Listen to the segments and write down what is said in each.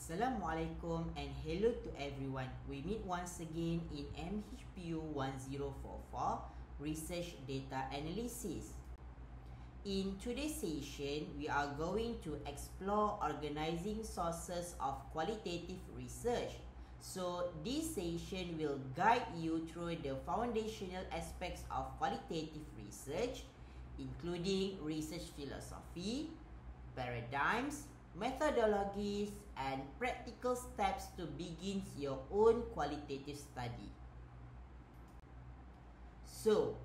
Assalamualaikum and hello to everyone. We meet once again in MHPU 1044 Research Data Analysis. In today's session, we are going to explore organizing sources of qualitative research. So, this session will guide you through the foundational aspects of qualitative research, including research philosophy, paradigms, methodologies, and practical steps to begin your own qualitative study. So,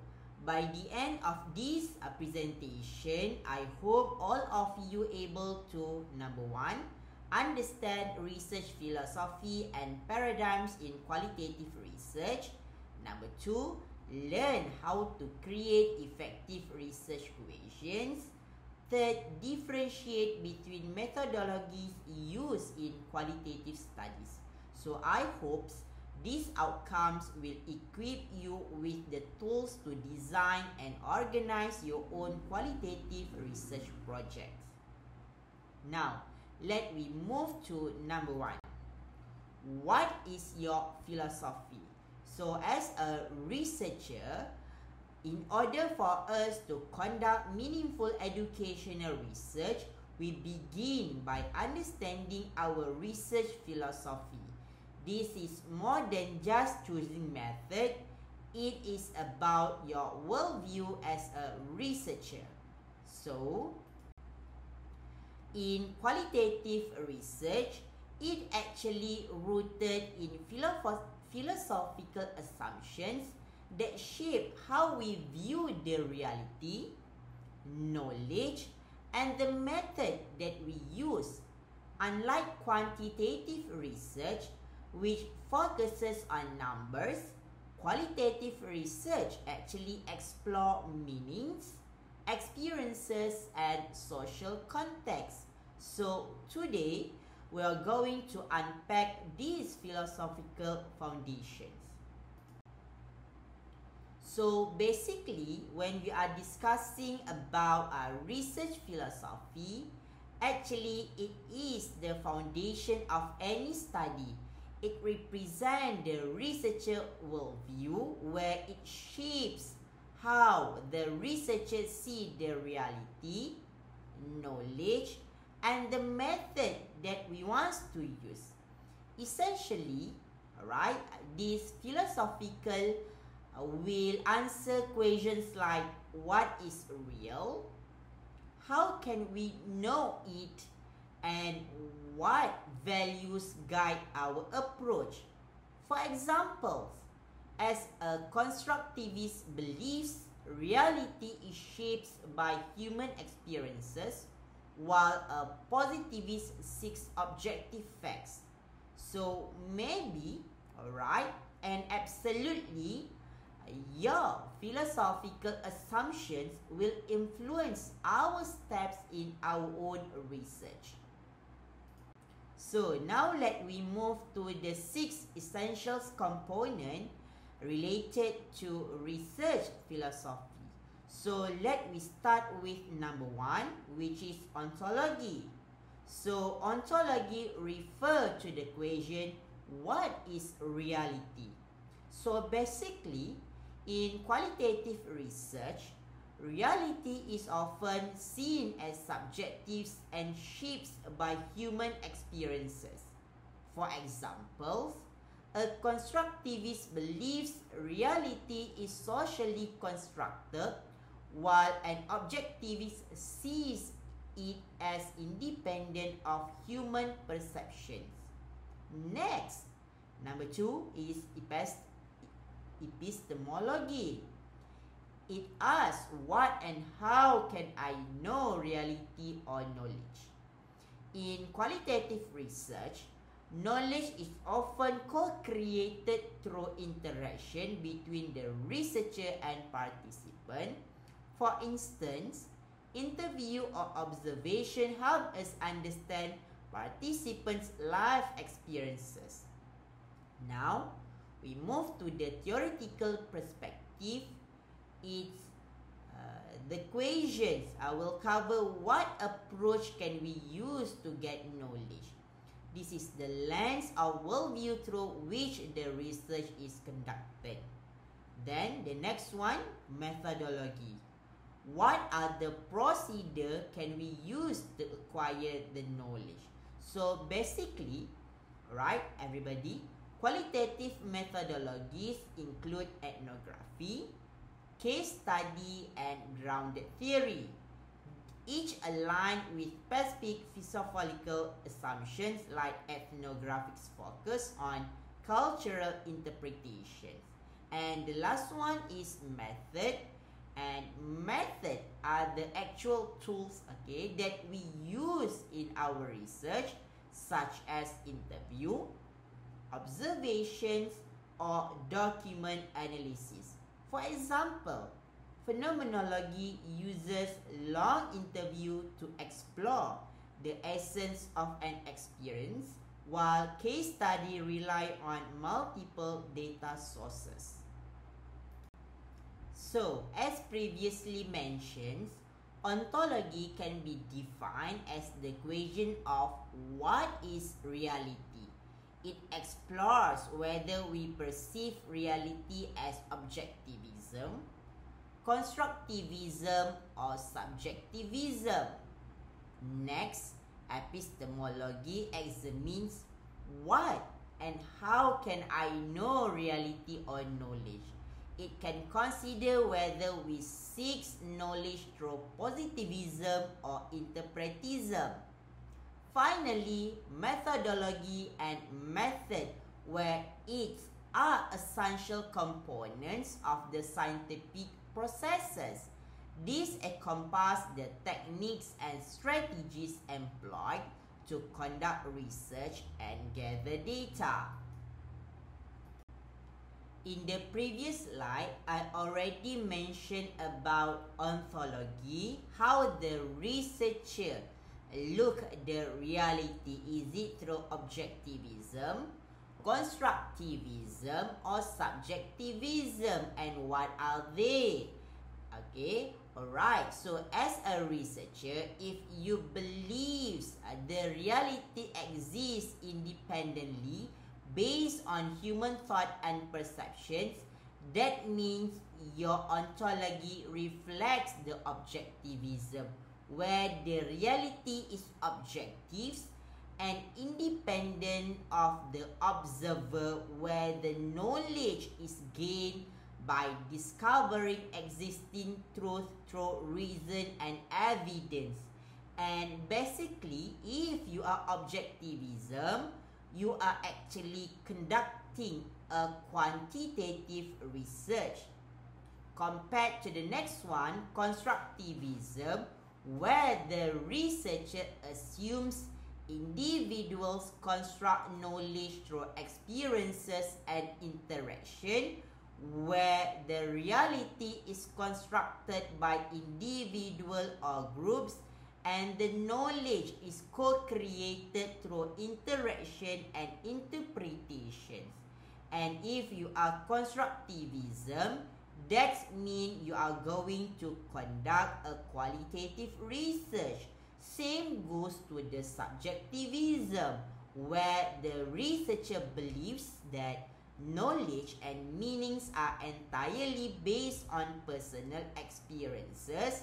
by the end of this presentation, I hope all of you able to, number one, understand research philosophy and paradigms in qualitative research. Number two, learn how to create effective research questions. Third, differentiate between methodologies used in qualitative studies. So I hope these outcomes will equip you with the tools to design and organize your own qualitative research projects. Now, let me move to number one. What is your philosophy? So as a researcher, in order for us to conduct meaningful educational research, we begin by understanding our research philosophy. This is more than just choosing method. It is about your worldview as a researcher. So, in qualitative research, it actually rooted in philosophical assumptions that shape how we view the reality, knowledge, and the method that we use. Unlike quantitative research, which focuses on numbers, qualitative research actually explores meanings, experiences, and social context. So today, we are going to unpack these philosophical foundations. So basically, when we are discussing about research philosophy, actually it is the foundation of any study. It represents the researcher worldview, where it shapes how the researcher see the reality, knowledge, and the method that we want to use. Essentially, right, this philosophical will answer questions like what is real, how can we know it, and what values guide our approach. For example, as a constructivist believes reality is shaped by human experiences, while a positivist seeks objective facts. So maybe, alright, and absolutely, your philosophical assumptions will influence our steps in our own research. So now let we move to the 6 essentials component related to research philosophy. So let me start with number 1, which is ontology. So ontology refers to the question, what is reality? So basically, in qualitative research, reality is often seen as subjective and shaped by human experiences. For example, a constructivist believes reality is socially constructed, while an objectivist sees it as independent of human perceptions. Next, number 2 is epistemology. It asks what and how can I know reality or knowledge. In qualitative research, knowledge is often co-created through interaction between the researcher and participant. For instance, interview or observation help us understand participants' life experiences. Now, we move to the theoretical perspective. It's the questions. I will cover what approach can we use to get knowledge. This is the lens or worldview through which the research is conducted. Then the next one, methodology. What are the procedure can we use to acquire the knowledge? So basically, right, everybody, qualitative methodologies include ethnography, case study, and grounded theory, each aligned with specific philosophical assumptions like ethnographics focus on cultural interpretations. And the last one is method. And method are the actual tools, okay, that we use in our research, such as interview, observations, or document analysis. For example, phenomenology uses long interview to explore the essence of an experience, while case study rely on multiple data sources. So, as previously mentioned, ontology can be defined as the question of what is reality. It explores whether we perceive reality as objectivism, constructivism, or subjectivism. Next, epistemology examines what and how can I know reality or knowledge. It can consider whether we seek knowledge through positivism or interpretism. Finally, methodology and method, where it are essential components of the scientific processes. These encompass the techniques and strategies employed to conduct research and gather data. In the previous slide, I already mentioned about ontology, how the researcher look at the reality. Is it through objectivism, constructivism, or subjectivism, and what are they? Okay, alright, so as a researcher, if you believe the reality exists independently based on human thought and perceptions, that means your ontology reflects the objectivism, where the reality is objective and independent of the observer, where the knowledge is gained by discovering existing truth through reason and evidence. And basically, if you are objectivism, you are actually conducting a quantitative research. Compared to the next one, constructivism, where the researcher assumes individuals construct knowledge through experiences and interaction, where the reality is constructed by individual or groups and the knowledge is co-created through interaction and interpretations. And if you are constructivism, that means you are going to conduct a qualitative research. Same goes to the subjectivism, where the researcher believes that knowledge and meanings are entirely based on personal experiences,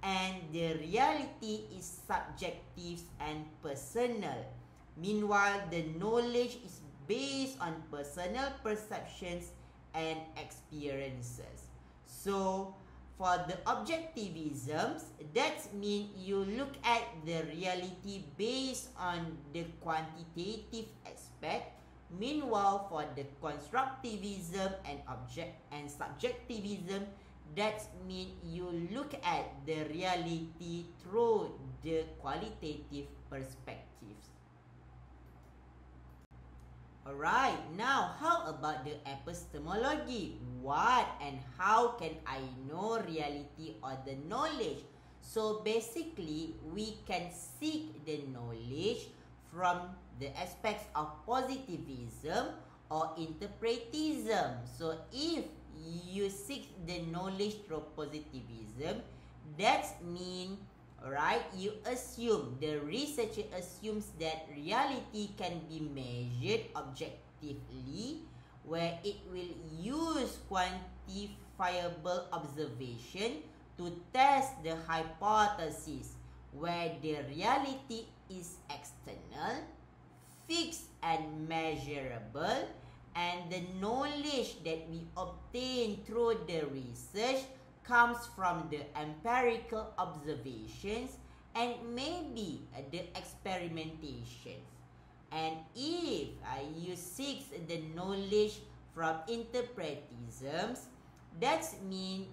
and the reality is subjective and personal. Meanwhile, the knowledge is based on personal perceptions and experiences. So, for the objectivisms, that means you look at the reality based on the quantitative aspect. Meanwhile, for the constructivism and subjectivism, that means you look at the reality through the qualitative perspectives. Alright, now how about the epistemology? What and how can I know reality or the knowledge? So basically, we can seek the knowledge from the aspects of positivism or interpretism. So if you seek the knowledge through positivism, that means, alright, the researcher assumes that reality can be measured objectively, where it will use quantifiable observation to test the hypothesis, where the reality is external, fixed and measurable, and the knowledge that we obtain through the research comes from the empirical observations and maybe the experimentations. And if you seek the knowledge from interpretisms, that means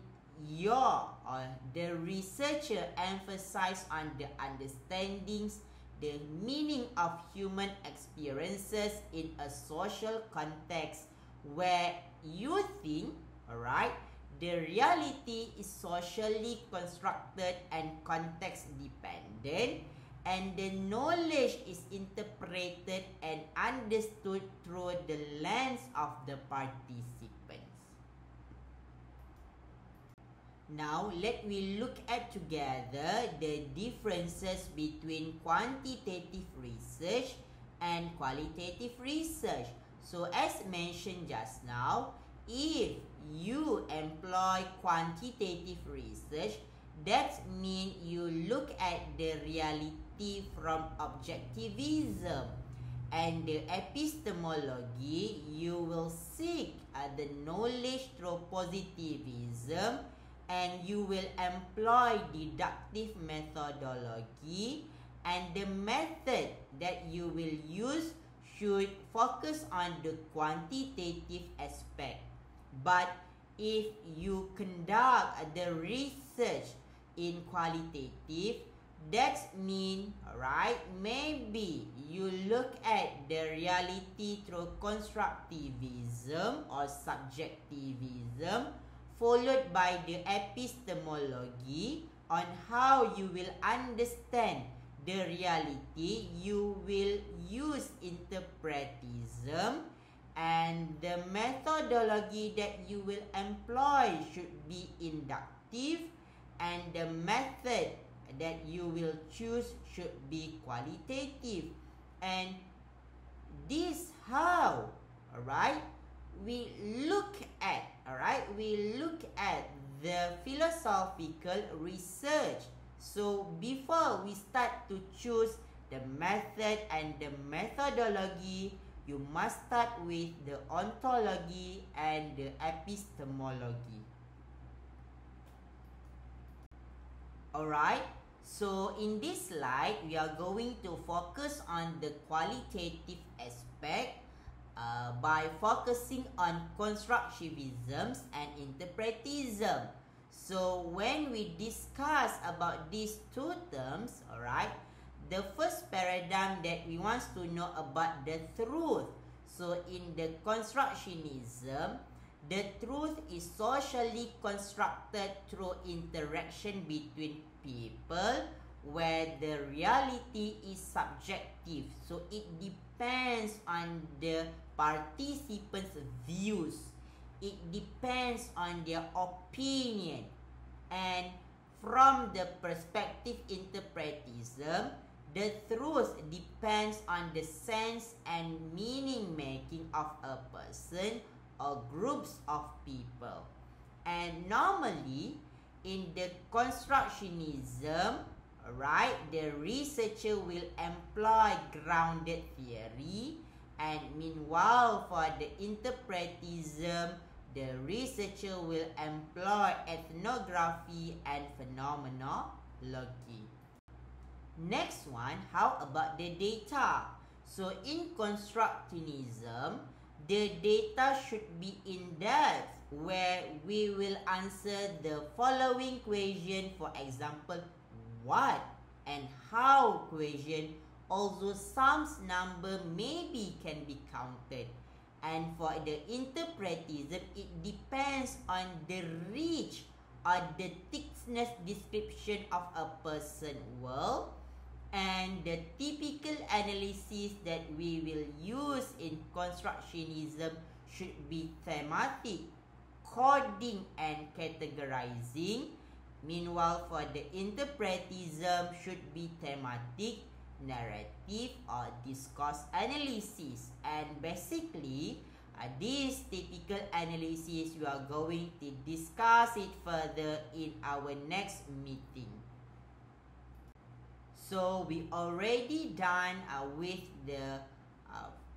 the researcher emphasize on the understandings, the meaning of human experiences in a social context, where you think, alright, the reality is socially constructed and context dependent, and the knowledge is interpreted and understood through the lens of the participants. Now, let me look at together the differences between quantitative research and qualitative research. So, as mentioned just now, if you employ quantitative research, that means you look at the reality from objectivism. And the epistemology, you will seek the knowledge through positivism, and you will employ deductive methodology, and the method that you will use should focus on the quantitative aspect. But if you conduct the research in qualitative, that means, right, maybe you look at the reality through constructivism or subjectivism, followed by the epistemology on how you will understand the reality. You will use interpretism, and the methodology that you will employ should be inductive, and the method that you will choose should be qualitative. And this how, alright, we look at the philosophical research. So before we start to choose the method and the methodology, you must start with the ontology and the epistemology. Alright, so in this slide, we are going to focus on the qualitative aspect by focusing on constructivism and interpretism. So when we discuss about these two terms, alright, the first paradigm that we want to know about the truth. So in the constructionism, the truth is socially constructed through interaction between people, where the reality is subjective. So it depends on the participants' views. It depends on their opinion. And from the perspective interpretism, the truth depends on the sense and meaning making of a person or groups of people. And normally, in the constructionism, right, the researcher will employ grounded theory, and meanwhile for the interpretism, the researcher will employ ethnography and phenomenology. Next one, how about the data? So in constructionism, the data should be in depth, where we will answer the following question. For example, what and how question. Also, some number maybe can be counted. And for the interpretism, it depends on the reach or the thickness description of a person world. And the typical analysis that we will use in constructionism should be thematic, coding and categorizing, Meanwhile, for the interpretism should be thematic, narrative, or discourse analysis. And basically, this typical analysis, we are going to discuss it further in our next meeting. So we already done with the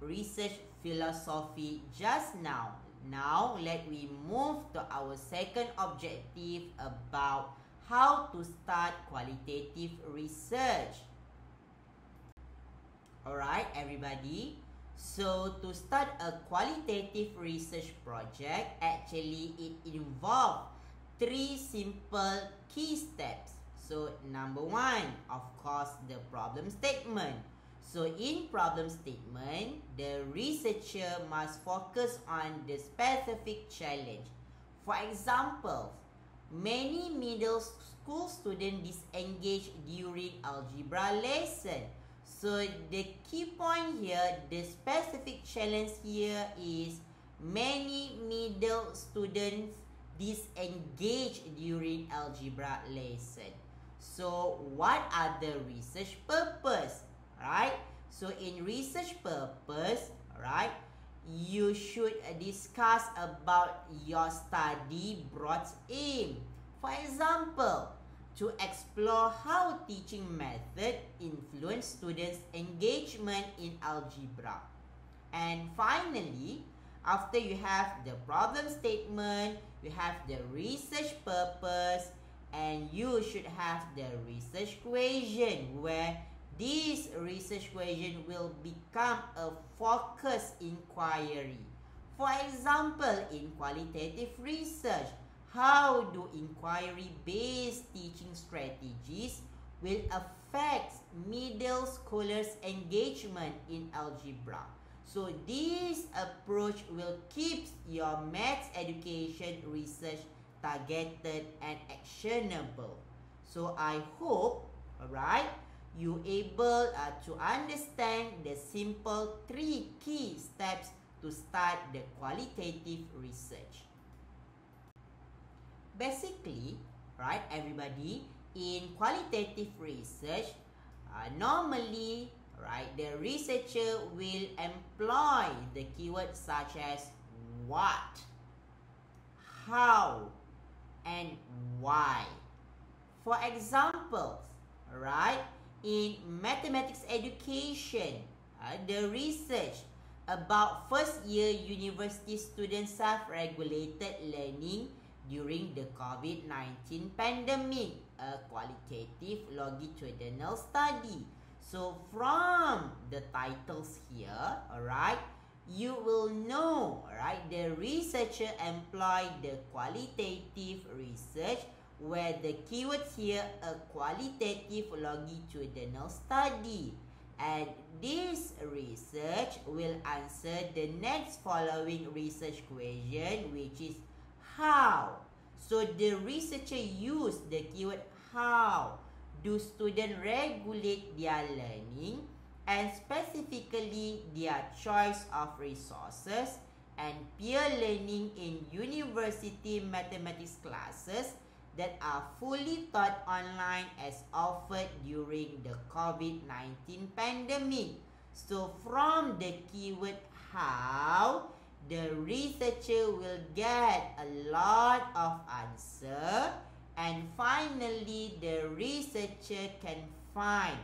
research philosophy just now. Now let we move to our second objective about how to start qualitative research. Alright, everybody. So to start a qualitative research project, actually it involves 3 simple key steps. So number 1, of course, the problem statement. So in problem statement, the researcher must focus on the specific challenge. For example, many middle school students disengage during algebra lesson. So the key point here, the specific challenge here is many middle students disengage during algebra lesson. So what are the research purpose? Right? So in research purpose, right, you should discuss about your study broad aim. For example, to explore how teaching method influence students' engagement in algebra. And finally, after you have the problem statement, you have the research purpose, and you should have the research question, where this research question will become a focus inquiry. For example, in qualitative research, how do inquiry-based teaching strategies will affect middle scholars' engagement in algebra? So this approach will keep your maths education research targeted and actionable. So I hope, alright, you able to understand the simple 3 key steps to start the qualitative research. Basically, right, everybody, in qualitative research, normally, right, the researcher will employ the keywords such as what, how, and why. For example, right, in mathematics education, the research about first year university students self-regulated learning during the COVID-19 pandemic, a qualitative longitudinal study. So from the titles here, alright, you will know, alright, the researcher employed the qualitative research, where the keywords here, a qualitative longitudinal study. And this research will answer the next following research question, which is how. So the researcher used the keyword how. Do students regulate their learning, and specifically their choice of resources and peer learning in university mathematics classes that are fully taught online as offered during the COVID-19 pandemic? So from the keyword how, the researcher will get a lot of answer, and finally the researcher can find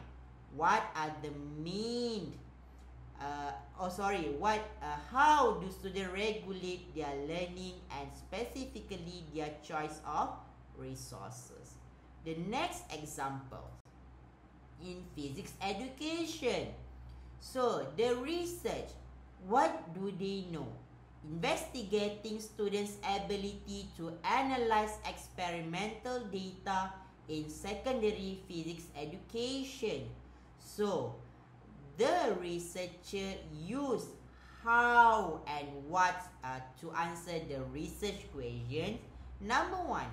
what are the mean how do students regulate their learning, and specifically their choice of resources. The next example, in physics education. So the research, what do they know? Investigating students' ability to analyze experimental data in secondary physics education. So the researcher used how and what to answer the research questions. Number 1,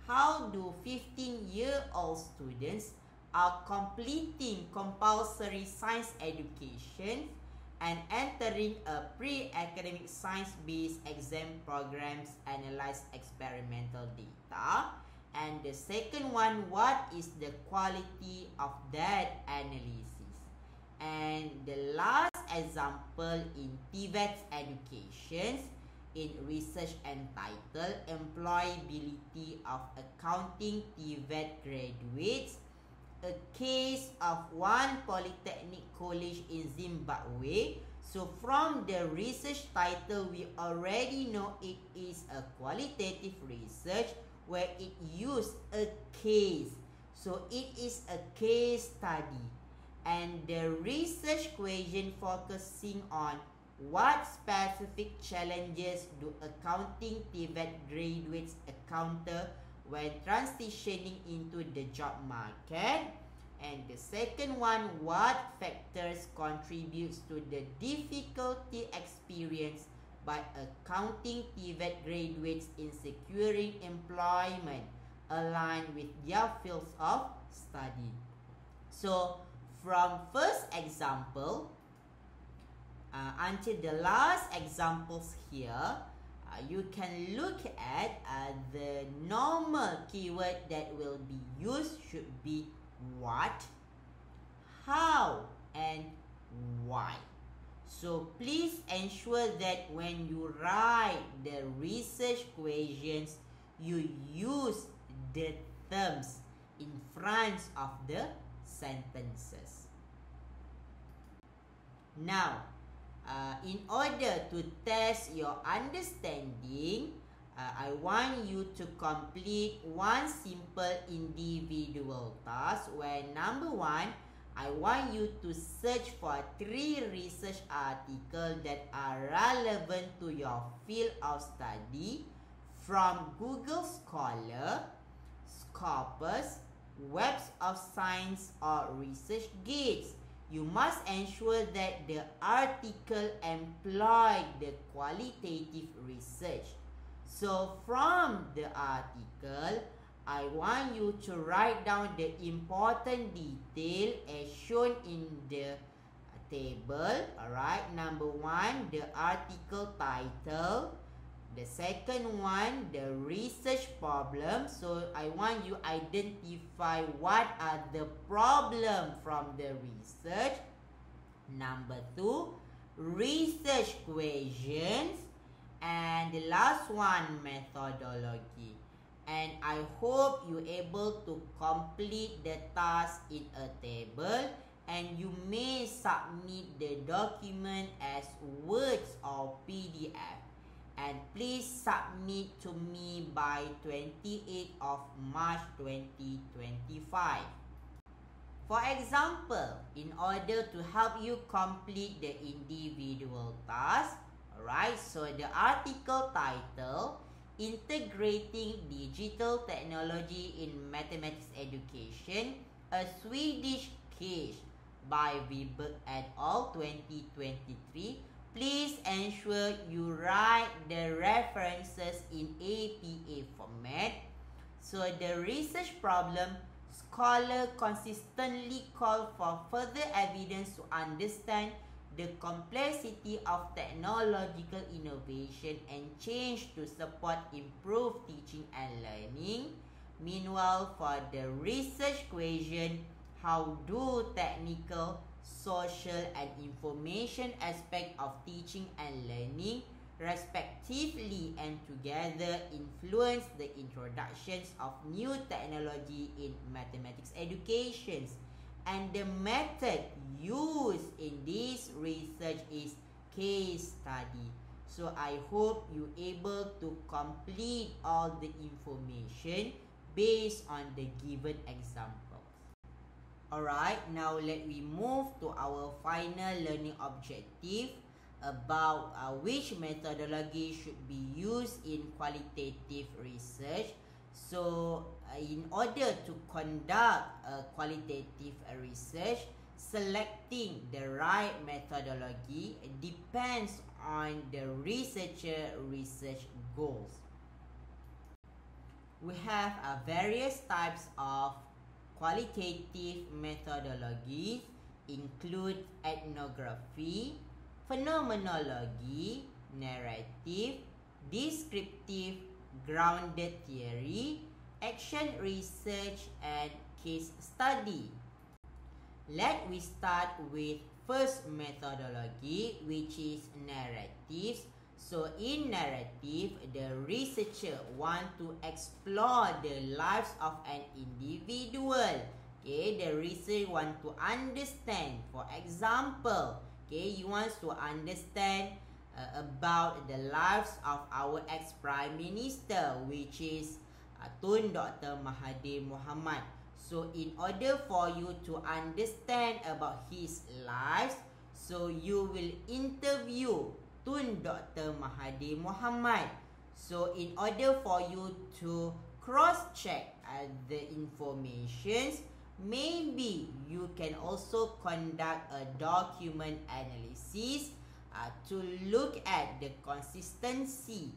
how do 15-year-old students are completing compulsory science education and entering a pre-academic science-based exam programs analyze experimental data? And the second one, what is the quality of that analysis? And the last example in TVET's education in research entitled Employability of Accounting TVET Graduates, a case of one polytechnic college in Zimbabwe. So from the research title, we already know it is a qualitative research where it used a case. So it is a case study. And the research question focusing on what specific challenges do accounting TVET graduates encounter when transitioning into the job market. And the second one, what factors contributes to the difficulty experienced by accounting TVET graduates in securing employment aligned with their fields of study. So from first example until the last examples here, you can look at the normal keyword that will be used should be what, how, and why. So please ensure that when you write the research questions, you use the terms in front of the sentences. Now, in order to test your understanding, I want you to complete one simple individual task where number one, I want you to search for 3 research articles that are relevant to your field of study from Google Scholar, Scopus, Webs of Science, or ResearchGate. You must ensure that the article employs the qualitative research. So from the article, I want you to write down the important detail as shown in the table. Alright, number one, the article title. The second one, the research problem. So I want you identify what are the problem from the research. Number two, research questions. And the last one, methodology. And I hope you're able to complete the task in a table, and you may submit the document as words or PDF. And please submit to me by 28th of March 2025. For example, in order to help you complete the individual task, alright, so the article title, Integrating Digital Technology in Mathematics Education, a Swedish Case by Wiberg et al. 2023. Please ensure you write the references in APA format. So the research problem, scholars consistently call for further evidence to understand the complexity of technological innovation and change to support improved teaching and learning. Meanwhile, for the research question, how do technical, social, and information aspect of teaching and learning respectively and together influence the introductions of new technology in mathematics education? And the method used in this research is case study. So I hope you're able to complete all the information based on the given examples. Alright, now let me move to our final learning objective about which methodology should be used in qualitative research. So, in order to conduct a qualitative research, selecting the right methodology depends on the researcher research goals. We have various types of qualitative methodologies, include ethnography, phenomenology, narrative, descriptive, grounded theory, action research and case study. Let we start with first methodology, which is narratives. So in narrative, the researcher want to explore the lives of an individual. Okay, the researcher want to understand. For example, okay, you want to understand about the lives of our ex-Prime Minister, which is Tun Dr. Mahathir Mohamad. So in order for you to understand about his lives, so you will interview Tun Dr. Mahathir Mohamad. So in order for you to cross-check the informations, maybe you can also conduct a document analysis to look at the consistency.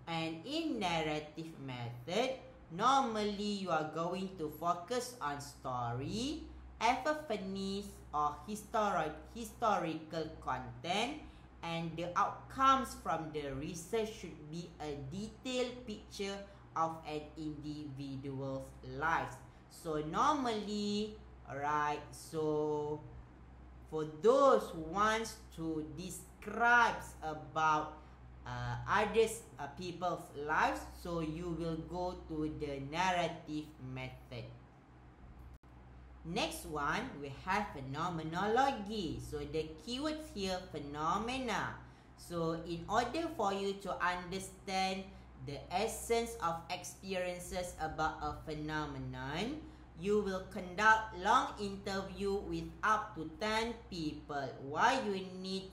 And in narrative method, normally you are going to focus on story, epiphanies, or historical content, and the outcomes from the research should be a detailed picture of an individual's lives. So normally, alright, so for those who wants to describe about others people's lives, so you will go to the narrative method. Next one, we have phenomenology. So the keywords here, phenomena. So in order for you to understand the essence of experiences about a phenomenon, you will conduct long interview with up to 10 people. Why you need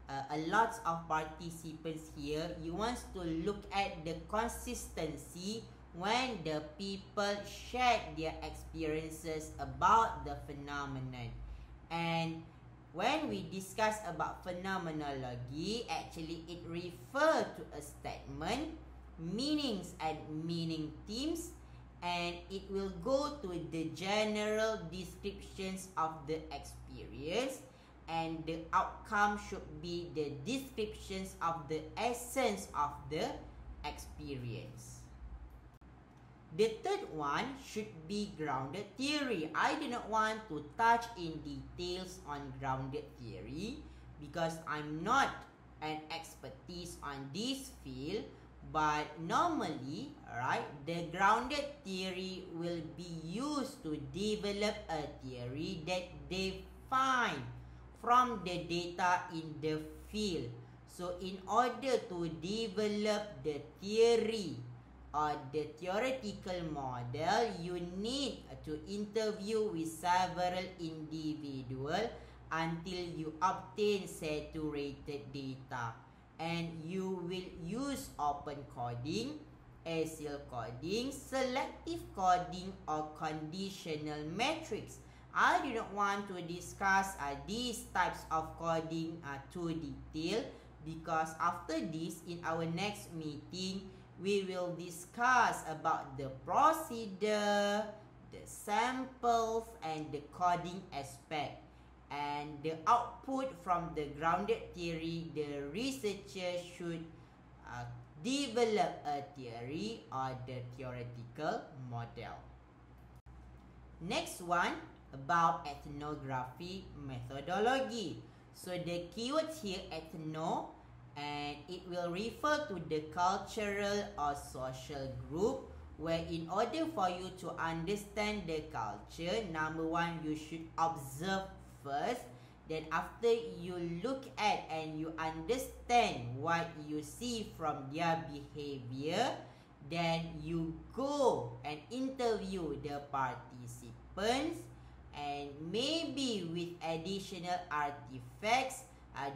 a lot of participants here? You want to look at the consistency when the people share their experiences about the phenomenon. And when we discuss about phenomenology, actually it refers to a statement, meanings and meaning themes, and it will go to the general descriptions of the experience, and the outcome should be the descriptions of the essence of the experience. The third one should be grounded theory. I do not want to touch in details on grounded theory because I'm not an expertise on this field. But normally, right, the grounded theory will be used to develop a theory that they find from the data in the field. So in order to develop the theory or the theoretical model, you need to interview with several individuals until you obtain saturated data. And you will use open coding, ASIL coding, selective coding, or conditional matrix. I do not want to discuss these types of coding too detailed, because after this, in our next meeting, we will discuss about the procedure, the samples, and the coding aspect. And the output from the grounded theory, the researcher should develop a theory or the theoretical model. Next one, about ethnography methodology. So the keywords here, ethno, and it will refer to the cultural or social group, where in order for you to understand the culture, number one, you should observe first. Then after you look at and you understand what you see from their behavior, then you go and interview the participants, and maybe with additional artifacts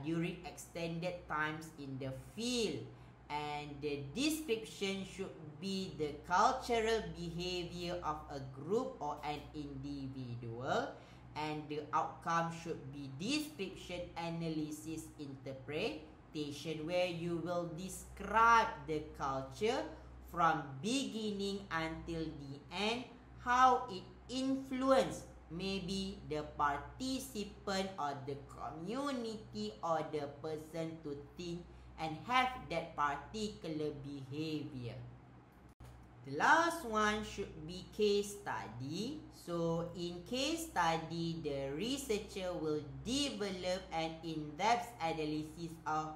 during extended times in the field. And the description should be the cultural behavior of a group or an individual, and the outcome should be description, analysis, interpretation, where you will describe the culture from beginning until the end, how it influenced maybe the participant or the community or the person to think and have that particular behavior. The last one should be case study. So in case study, the researcher will develop an in-depth analysis of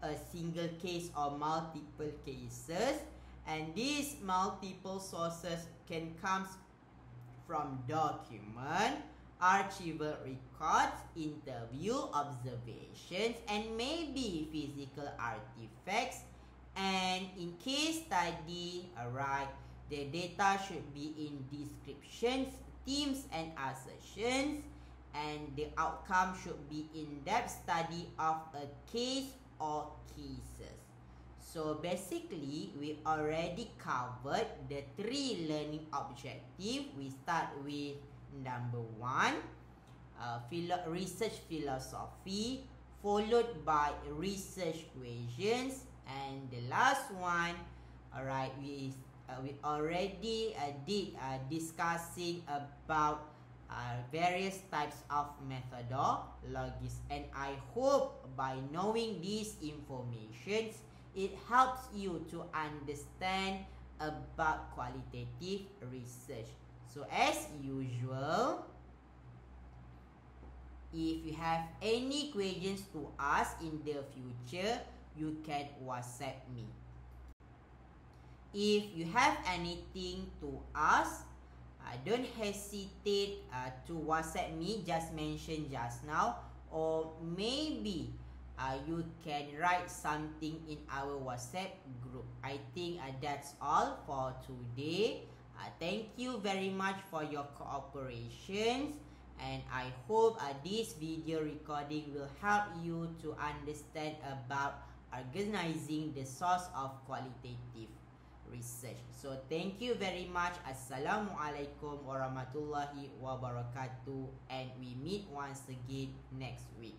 a single case or multiple cases, and these multiple sources can come from document, archival records, interview, observations, and maybe physical artifacts. And in case study, alright, the data should be in descriptions, themes, and assertions, and the outcome should be in-depth study of a case or cases. So basically, we already covered the 3 learning objectives. We start with number 1, research philosophy, followed by research questions, and the last one, alright, we already did discussing about various types of methodologies, and I hope by knowing these informations, it helps you to understand about qualitative research. So as usual, if you have any questions to ask in the future, you can WhatsApp me. If you have anything to ask, don't hesitate to WhatsApp me, just mention just now, or maybe you can write something in our WhatsApp group. I think that's all for today. Thank you very much for your cooperation, and I hope this video recording will help you to understand about organizing the source of qualitative research. So thank you very much. Assalamualaikum warahmatullahi wabarakatuh, and we meet once again next week.